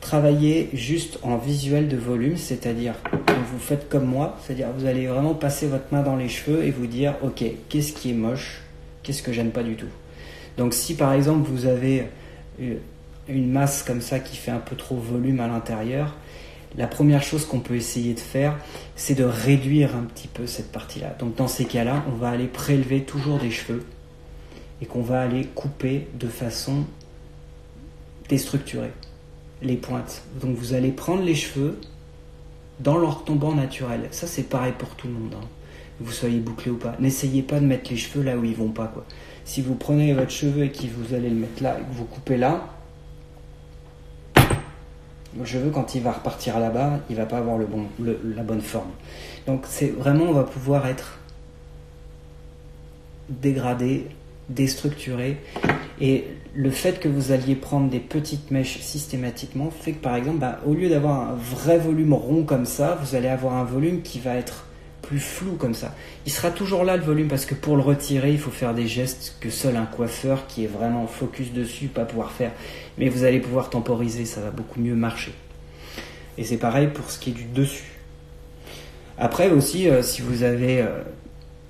travailler juste en visuel de volume, c'est-à-dire que vous faites comme moi, c'est-à-dire vous allez vraiment passer votre main dans les cheveux et vous dire ok, qu'est-ce qui est moche, qu'est-ce que j'aime pas du tout. Donc si par exemple vous avez une masse comme ça qui fait un peu trop volume à l'intérieur, la première chose qu'on peut essayer de faire, c'est de réduire un petit peu cette partie-là. Donc dans ces cas-là, on va aller prélever toujours des cheveux et qu'on va aller couper de façon déstructurée les pointes. Donc vous allez prendre les cheveux dans leur tombant naturel. Ça c'est pareil pour tout le monde, hein. Que vous soyez bouclé ou pas. N'essayez pas de mettre les cheveux là où ils vont pas, quoi. Si vous prenez votre cheveu et que vous allez le mettre là et que vous coupez là, le cheveu quand il va repartir là-bas, il va pas avoir la bonne forme. Donc c'est vraiment, on va pouvoir être dégradé, déstructuré. Et le fait que vous alliez prendre des petites mèches systématiquement fait que par exemple, au lieu d'avoir un vrai volume rond comme ça, vous allez avoir un volume qui va être plus flou comme ça. Il sera toujours là le volume parce que pour le retirer, il faut faire des gestes que seul un coiffeur qui est vraiment focus dessus va pouvoir faire. Mais vous allez pouvoir temporiser, ça va beaucoup mieux marcher. Et c'est pareil pour ce qui est du dessus. Après aussi, si vous avez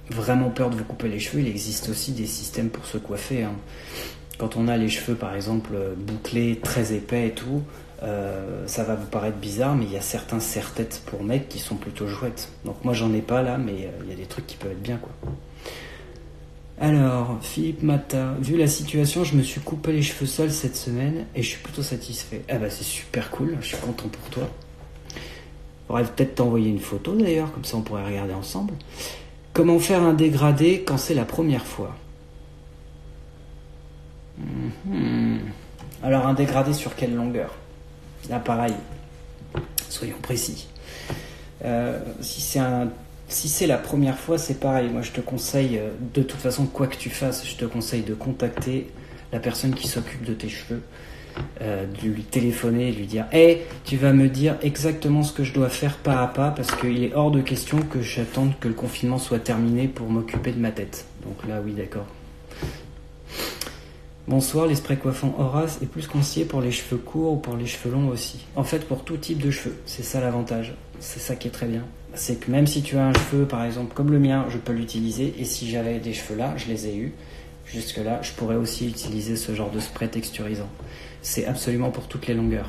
vraiment peur de vous couper les cheveux, il existe aussi des systèmes pour se coiffer, hein. Quand on a les cheveux par exemple bouclés, très épais et tout, ça va vous paraître bizarre, mais il y a certains serre-têtes pour mecs qui sont plutôt chouettes. Donc moi j'en ai pas là, mais il y a des trucs qui peuvent être bien, quoi. Alors, Philippe Mata, vu la situation, je me suis coupé les cheveux seul cette semaine et je suis plutôt satisfait. Ah bah c'est super cool, je suis content pour toi. Faudrait peut-être t'envoyer une photo d'ailleurs, comme ça on pourrait regarder ensemble. Comment faire un dégradé quand c'est la première fois? Alors un dégradé sur quelle longueur? Là pareil, soyons précis. Si c'est la première fois, c'est pareil. Moi je te conseille, de toute façon quoi que tu fasses, je te conseille de contacter la personne qui s'occupe de tes cheveux, de lui téléphoner et de lui dire hey, tu vas me dire exactement ce que je dois faire pas à pas, parce qu'il est hors de question que j'attende que le confinement soit terminé pour m'occuper de ma tête. Donc là oui, d'accord. Bonsoir, les sprays coiffants Horace est plus conseillé pour les cheveux courts ou pour les cheveux longs aussi. En fait, pour tout type de cheveux, c'est ça l'avantage. C'est ça qui est très bien. C'est que même si tu as un cheveu, par exemple, comme le mien, je peux l'utiliser. Et si j'avais des cheveux là, je les ai eus. Jusque-là, je pourrais aussi utiliser ce genre de spray texturisant. C'est absolument pour toutes les longueurs.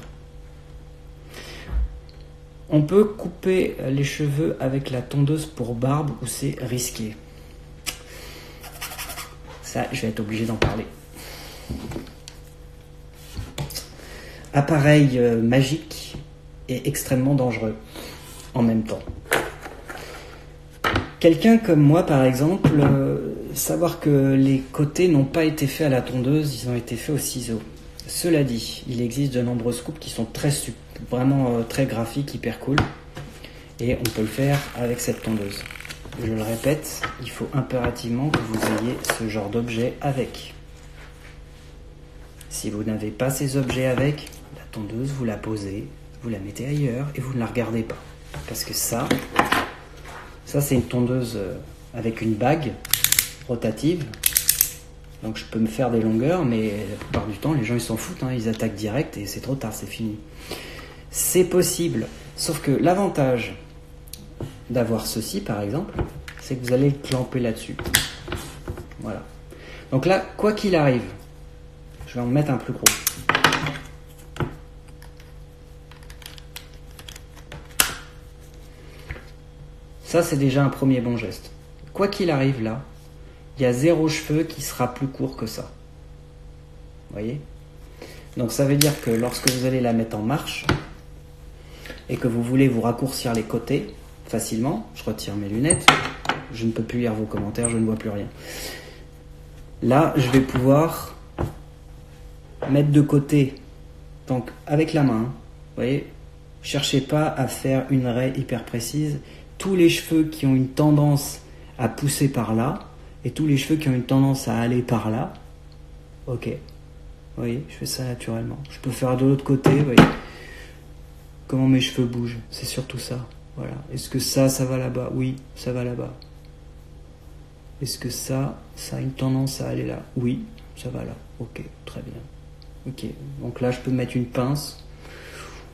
On peut couper les cheveux avec la tondeuse pour barbe ou c'est risqué? Ça, je vais être obligé d'en parler. Appareil magique et extrêmement dangereux en même temps. Quelqu'un comme moi, par exemple, savoir que les côtés n'ont pas été faits à la tondeuse, ils ont été faits au ciseau. Cela dit, il existe de nombreuses coupes qui sont vraiment très graphiques, hyper cool. Et on peut le faire avec cette tondeuse. Je le répète, il faut impérativement que vous ayez ce genre d'objet avec. Si vous n'avez pas ces objets avec, la tondeuse, vous la posez, vous la mettez ailleurs et vous ne la regardez pas. Parce que ça c'est une tondeuse avec une bague rotative. Donc je peux me faire des longueurs, mais la plupart du temps, les gens ils s'en foutent, hein, ils attaquent direct et c'est trop tard, c'est fini. C'est possible, sauf que l'avantage d'avoir ceci, par exemple, c'est que vous allez le clamper là-dessus. Voilà. Donc là, quoi qu'il arrive, je vais en mettre un plus gros. Ça, c'est déjà un premier bon geste. Quoi qu'il arrive là, il y a 0 cheveu qui sera plus court que ça. Vous voyez? Donc ça veut dire que lorsque vous allez la mettre en marche et que vous voulez vous raccourcir les côtés facilement, je retire mes lunettes, je ne peux plus lire vos commentaires, je ne vois plus rien. Là, je vais pouvoir mettre de côté, donc avec la main, vous voyez, cherchez pas à faire une raie hyper précise. Tous les cheveux qui ont une tendance à pousser par là et tous les cheveux qui ont une tendance à aller par là, ok, vous voyez, je fais ça naturellement. Je peux faire de l'autre côté, vous voyez, comment mes cheveux bougent, c'est surtout ça. Voilà. Est-ce que ça va là-bas? Oui, ça va là-bas. Est-ce que ça a une tendance à aller là? Oui, ça va là. Ok, très bien. Ok, donc là je peux mettre une pince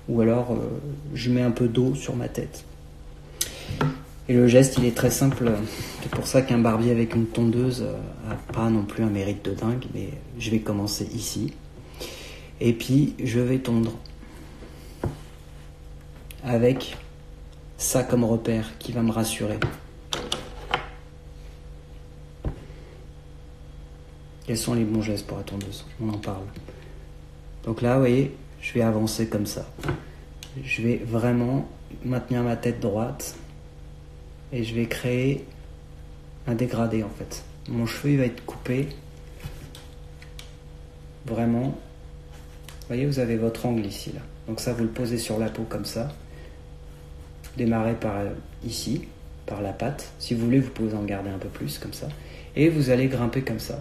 ou alors je mets un peu d'eau sur ma tête. Et le geste il est très simple, c'est pour ça qu'un barbier avec une tondeuse n'a pas non plus un mérite de dingue, mais je vais commencer ici. Et puis je vais tondre avec ça comme repère qui va me rassurer. Quels sont les bons gestes pour la tondeuse? On en parle. Donc là, vous voyez, je vais avancer comme ça. Je vais vraiment maintenir ma tête droite et je vais créer un dégradé en fait. Mon cheveu il va être coupé vraiment. Vous voyez, vous avez votre angle ici là. Donc ça, vous le posez sur la peau comme ça. Démarrez par ici, par la patte. Si vous voulez, vous pouvez en garder un peu plus comme ça. Et vous allez grimper comme ça.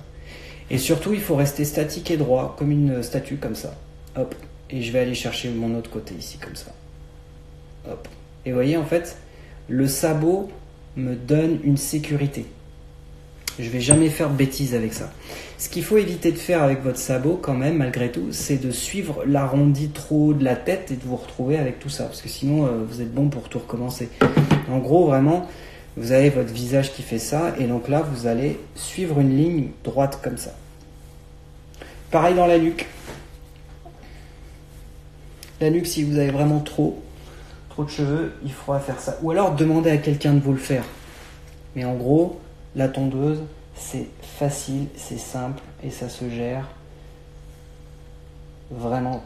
Et surtout, il faut rester statique et droit, comme une statue comme ça. Hop. Et je vais aller chercher mon autre côté ici, comme ça. Hop. Et vous voyez, en fait, le sabot me donne une sécurité. Je vais jamais faire de bêtises avec ça. Ce qu'il faut éviter de faire avec votre sabot, quand même, malgré tout, c'est de suivre l'arrondi trop haut de la tête et de vous retrouver avec tout ça. Parce que sinon, vous êtes bon pour tout recommencer. En gros, vraiment, vous avez votre visage qui fait ça. Et donc là, vous allez suivre une ligne droite comme ça. Pareil dans la nuque. La nuque, si vous avez vraiment trop de cheveux, il faudra faire ça. Ou alors, demandez à quelqu'un de vous le faire. Mais en gros, la tondeuse, c'est facile, c'est simple et ça se gère vraiment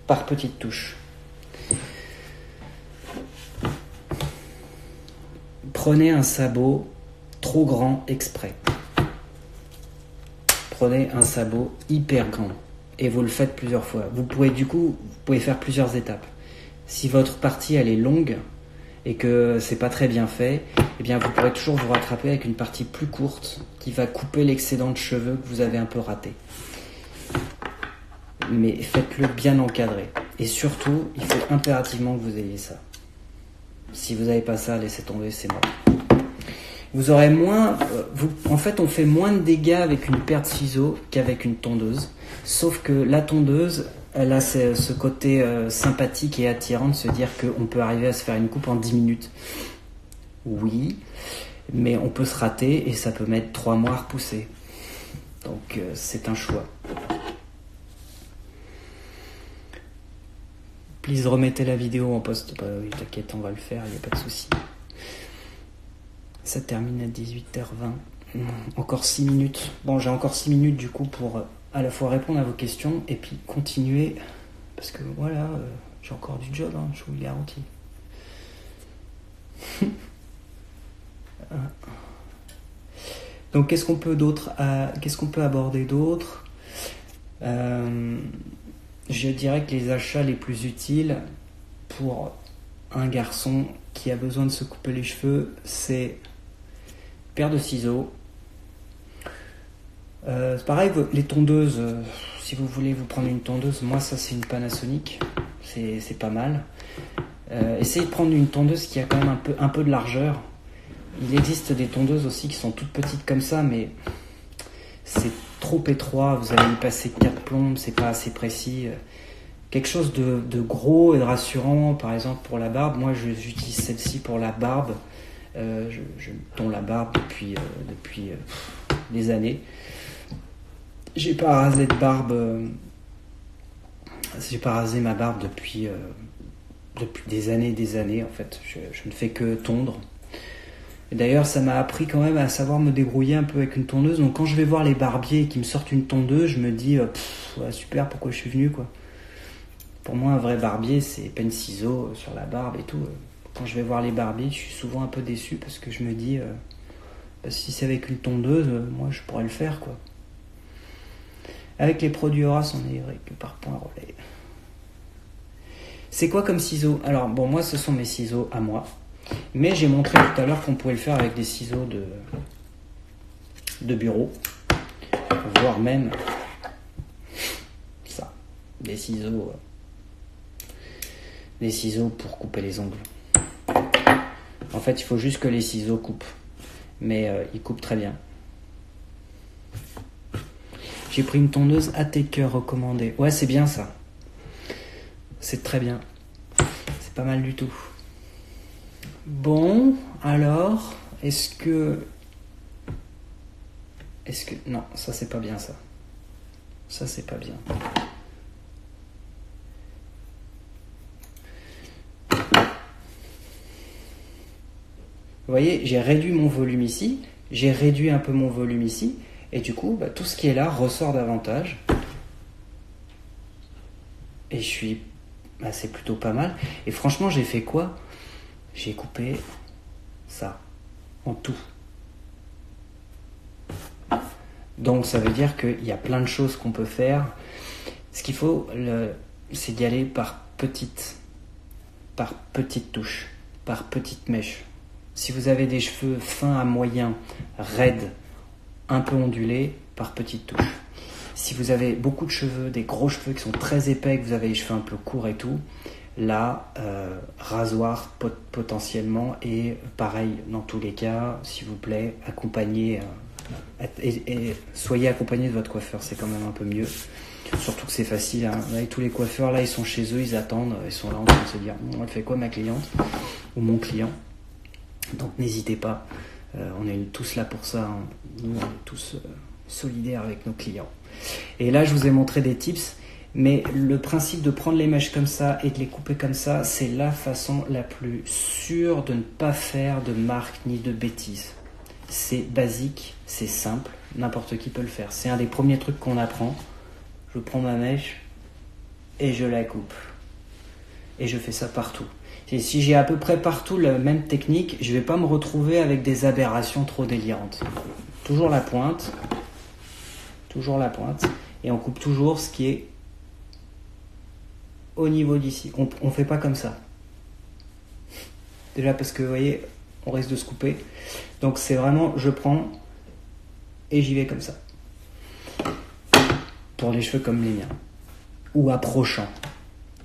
par petites touches. Prenez un sabot trop grand exprès. Prenez un sabot hyper grand et vous le faites plusieurs fois. Vous pouvez faire plusieurs étapes. Si votre partie elle est longue et que c'est pas très bien fait, eh bien vous pourrez toujours vous rattraper avec une partie plus courte qui va couper l'excédent de cheveux que vous avez un peu raté. Mais faites-le bien encadré. Et surtout, il faut impérativement que vous ayez ça. Si vous n'avez pas ça, laissez tomber, c'est mort. Vous aurez moins, en fait, on fait moins de dégâts avec une paire de ciseaux qu'avec une tondeuse. Sauf que la tondeuse, elle a ce côté sympathique et attirant de se dire qu'on peut arriver à se faire une coupe en 10 minutes. Oui, mais on peut se rater et ça peut mettre 3 mois à repousser. Donc c'est un choix. Please, remettez la vidéo en post. Bah oui, t'inquiète, on va le faire, il n'y a pas de souci. Ça termine à 18h20. Encore 6 minutes. Bon, j'ai encore 6 minutes du coup pour à la fois répondre à vos questions et puis continuer. Parce que voilà, j'ai encore du job, hein, je vous le garantis. Donc qu'est-ce qu'on peut aborder d'autre? Je dirais que les achats les plus utiles pour un garçon qui a besoin de se couper les cheveux, c'est paire de ciseaux. C'est pareil, les tondeuses, si vous voulez vous prendre une tondeuse, moi ça c'est une Panasonic, c'est pas mal. Essayez de prendre une tondeuse qui a quand même un peu de largeur. Il existe des tondeuses aussi qui sont toutes petites comme ça, mais c'est trop étroit, vous allez y passer 4 plombes, c'est pas assez précis. Quelque chose de gros et de rassurant, par exemple pour la barbe, moi j'utilise celle-ci pour la barbe. Je me tonds la barbe depuis des années. J'ai pas rasé de barbe. J'ai pas rasé ma barbe depuis des années en fait. Je ne fais que tondre. Et d'ailleurs, ça m'a appris quand même à savoir me débrouiller un peu avec une tondeuse. Donc quand je vais voir les barbiers et qu'ils me sortent une tondeuse, je me dis ouais, super, pourquoi je suis venu quoi. Pour moi, un vrai barbier, c'est peine ciseaux sur la barbe et tout. Quand je vais voir les barbiers, je suis souvent un peu déçu parce que je me dis si c'est avec une tondeuse, moi je pourrais le faire quoi. Avec les produits Horace, on est vrai que par point relais. C'est quoi comme ciseaux? Alors bon, moi ce sont mes ciseaux à moi, mais j'ai montré tout à l'heure qu'on pouvait le faire avec des ciseaux de bureau, voire même ça, des ciseaux pour couper les ongles. En fait, il faut juste que les ciseaux coupent, mais ils coupent très bien. J'ai pris une tondeuse ATK recommandée. Ouais, c'est bien ça. C'est très bien. C'est pas mal du tout. Bon, alors, est-ce que... Non, ça c'est pas bien ça. Ça c'est pas bien. Vous voyez, j'ai réduit mon volume ici. J'ai réduit un peu mon volume ici. Et du coup, tout ce qui est là ressort davantage. Et c'est plutôt pas mal. Et franchement, j'ai fait quoi? J'ai coupé ça en tout. Donc ça veut dire qu'il y a plein de choses qu'on peut faire. Ce qu'il faut, c'est d'y aller par petites touches, par petites mèches. Si vous avez des cheveux fins à moyens, raides, un peu ondulés, par petites touches. Si vous avez beaucoup de cheveux, des gros cheveux qui sont très épais, que vous avez les cheveux un peu courts et tout, là, rasoir potentiellement, et pareil dans tous les cas, s'il vous plaît, accompagnez et soyez accompagné de votre coiffeur, c'est quand même un peu mieux. Surtout que c'est facile, hein. Là, tous les coiffeurs là, ils sont chez eux, ils attendent, ils sont là en train de se dire elle fait quoi ma cliente ou mon client. Donc n'hésitez pas, on est tous là pour ça, hein. Nous on est tous solidaires avec nos clients. Et là je vous ai montré des tips, mais le principe de prendre les mèches comme ça et de les couper comme ça, c'est la façon la plus sûre de ne pas faire de marque ni de bêtises. C'est basique, c'est simple, n'importe qui peut le faire. C'est un des premiers trucs qu'on apprend. Je prends ma mèche et je la coupe. Et je fais ça partout. Et si j'ai à peu près partout la même technique, je ne vais pas me retrouver avec des aberrations trop délirantes. Toujours la pointe. Et on coupe toujours ce qui est au niveau d'ici. On ne fait pas comme ça. Déjà parce que vous voyez, on risque de se couper. Donc c'est vraiment, je prends et j'y vais comme ça. Pour les cheveux comme les miens. Ou approchant.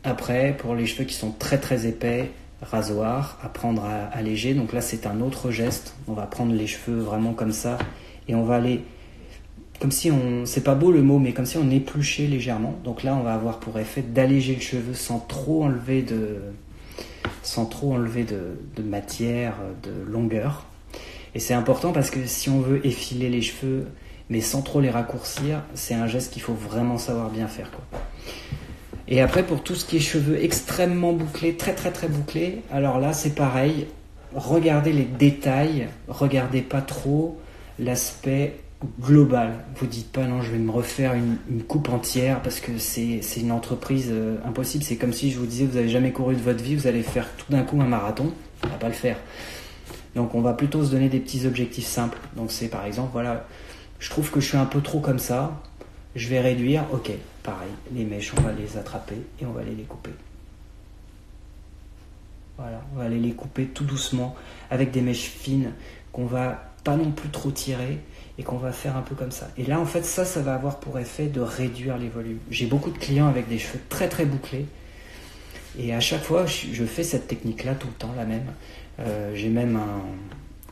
Après, pour les cheveux qui sont très très épais, rasoir, apprendre à alléger. Donc là c'est un autre geste, on va prendre les cheveux vraiment comme ça et on va aller comme si on, c'est pas beau le mot, mais comme si on épluchait légèrement. Donc là on va avoir pour effet d'alléger le cheveu sans trop enlever de matière, de longueur. Et c'est important parce que si on veut effiler les cheveux mais sans trop les raccourcir, c'est un geste qu'il faut vraiment savoir bien faire, quoi. Et après, pour tout ce qui est cheveux extrêmement bouclés, très très très bouclés, alors là c'est pareil, regardez les détails, regardez pas trop l'aspect global. Vous dites pas non, je vais me refaire une coupe entière parce que c'est une entreprise impossible. C'est comme si je vous disais vous avez jamais couru de votre vie, vous allez faire tout d'un coup un marathon, on va pas le faire. Donc on va plutôt se donner des petits objectifs simples. Donc c'est par exemple, voilà, je trouve que je suis un peu trop comme ça, je vais réduire, ok, pareil, les mèches, on va les attraper et on va aller les couper. Voilà, on va aller les couper tout doucement avec des mèches fines qu'on va pas non plus trop tirer et qu'on va faire un peu comme ça. Et là, en fait, ça va avoir pour effet de réduire les volumes. J'ai beaucoup de clients avec des cheveux très très bouclés et à chaque fois, je fais cette technique-là tout le temps, la même. J'ai même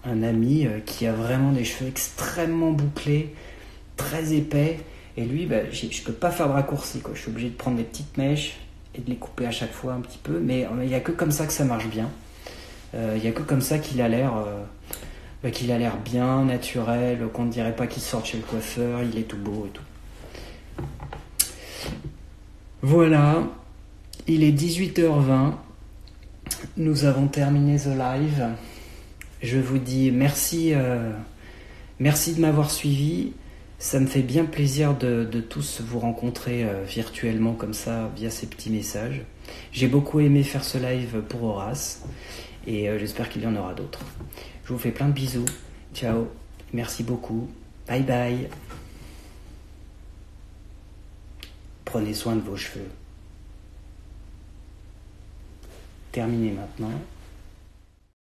un ami qui a vraiment des cheveux extrêmement bouclés, très épais. Et lui, je peux pas faire de raccourci, quoi. Je suis obligé de prendre des petites mèches et de les couper à chaque fois un petit peu. Mais il n'y a que comme ça que ça marche bien. Il n'y a que comme ça qu'il a l'air bien, naturel, qu'on ne dirait pas qu'il sort chez le coiffeur, il est tout beau et tout. Voilà, il est 18h20. Nous avons terminé The Live. Je vous dis merci de m'avoir suivi. Ça me fait bien plaisir de tous vous rencontrer virtuellement comme ça, via ces petits messages. J'ai beaucoup aimé faire ce live pour Horace et j'espère qu'il y en aura d'autres. Je vous fais plein de bisous. Ciao. Merci beaucoup. Bye bye. Prenez soin de vos cheveux. Terminé maintenant.